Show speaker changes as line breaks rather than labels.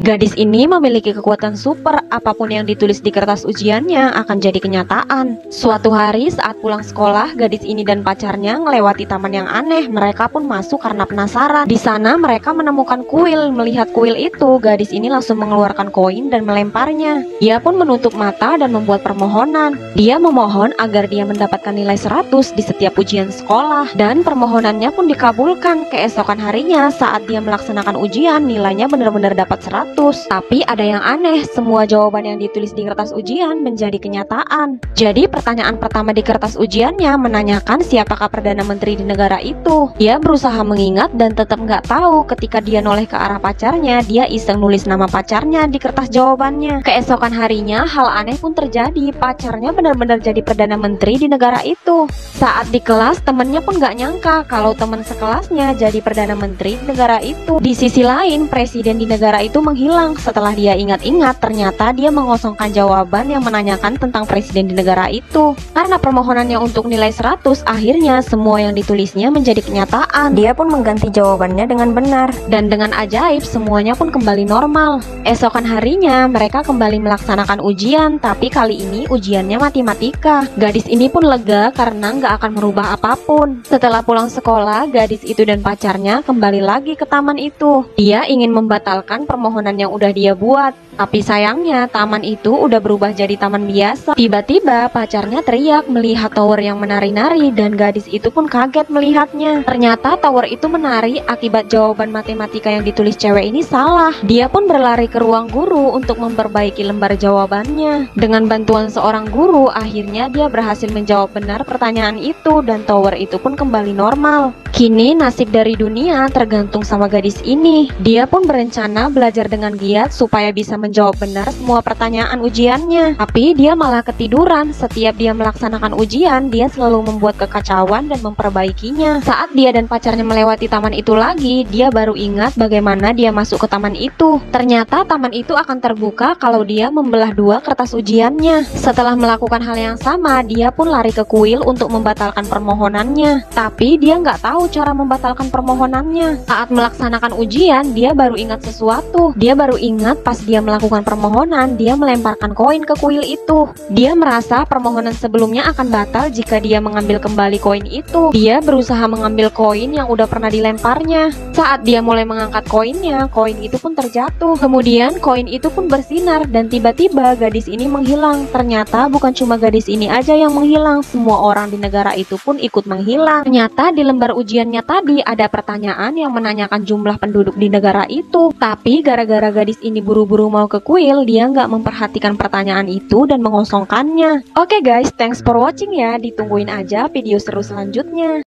Gadis ini memiliki kekuatan super, apapun yang ditulis di kertas ujiannya akan jadi kenyataan. Suatu hari saat pulang sekolah, gadis ini dan pacarnya melewati taman yang aneh. Mereka pun masuk karena penasaran. Di sana mereka menemukan kuil. Melihat kuil itu, gadis ini langsung mengeluarkan koin dan melemparnya. Dia pun menutup mata dan membuat permohonan. Dia memohon agar dia mendapatkan nilai 100 di setiap ujian sekolah, dan permohonannya pun dikabulkan. Keesokan harinya saat dia melaksanakan ujian, nilainya benar-benar dapat 100. Tapi ada yang aneh, semua jawaban yang ditulis di kertas ujian menjadi kenyataan. Jadi pertanyaan pertama di kertas ujiannya menanyakan siapakah Perdana Menteri di negara itu. Dia berusaha mengingat dan tetap nggak tahu. Ketika dia noleh ke arah pacarnya, dia iseng nulis nama pacarnya di kertas jawabannya. Keesokan harinya hal aneh pun terjadi, pacarnya benar-benar jadi Perdana Menteri di negara itu. Saat di kelas, temennya pun nggak nyangka kalau teman sekelasnya jadi Perdana Menteri di negara itu. Di sisi lain, presiden di negara itu menghilang. Setelah dia ingat-ingat, ternyata dia mengosongkan jawaban yang menanyakan tentang presiden di negara itu. Karena permohonannya untuk nilai 100, akhirnya semua yang ditulisnya menjadi kenyataan. Dia pun mengganti jawabannya dengan benar, dan dengan ajaib semuanya pun kembali normal. Esokan harinya mereka kembali melaksanakan ujian, tapi kali ini ujiannya matematika. Gadis ini pun lega karena nggak akan merubah apapun. Setelah pulang sekolah, gadis itu dan pacarnya kembali lagi ke taman itu. Dia ingin membatalkan permohonan yang udah dia buat, tapi sayangnya taman itu udah berubah jadi taman biasa. Tiba-tiba pacarnya teriak melihat tower yang menari-nari, dan gadis itu pun kaget melihatnya. Ternyata tower itu menari akibat jawaban matematika yang ditulis cewek ini salah. Dia pun berlari ke ruang guru untuk memperbaiki lembar jawabannya. Dengan bantuan seorang guru, akhirnya dia berhasil menjawab benar pertanyaan itu, dan tower itu pun kembali normal. Kini nasib dari dunia tergantung sama gadis ini. Dia pun berencana belajar dengan giat supaya bisa menjawab benar semua pertanyaan ujiannya. Tapi dia malah ketiduran. Setiap dia melaksanakan ujian, dia selalu membuat kekacauan dan memperbaikinya. Saat dia dan pacarnya melewati taman itu lagi, dia baru ingat bagaimana dia masuk ke taman itu. Ternyata taman itu akan terbuka kalau dia membelah dua kertas ujiannya. Setelah melakukan hal yang sama, dia pun lari ke kuil untuk membatalkan permohonannya. Tapi dia nggak tahu cara membatalkan permohonannya. Saat melaksanakan ujian, dia baru ingat sesuatu. Dia baru ingat pas dia melakukan permohonan, dia melemparkan koin ke kuil itu. Dia merasa permohonan sebelumnya akan batal jika dia mengambil kembali koin itu. Dia berusaha mengambil koin yang udah pernah dilemparnya. Saat dia mulai mengangkat koinnya, koin itu pun terjatuh. Kemudian koin itu pun bersinar, dan tiba-tiba gadis ini menghilang. Ternyata bukan cuma gadis ini aja yang menghilang, semua orang di negara itu pun ikut menghilang. Ternyata di lembar ujiannya tadi ada pertanyaan yang menanyakan jumlah penduduk di negara itu. Tapi gara-gara gadis ini buru-buru mau ke kuil, dia nggak memperhatikan pertanyaan itu dan mengosongkannya. Oke guys, thanks for watching ya. Ditungguin aja video seru selanjutnya.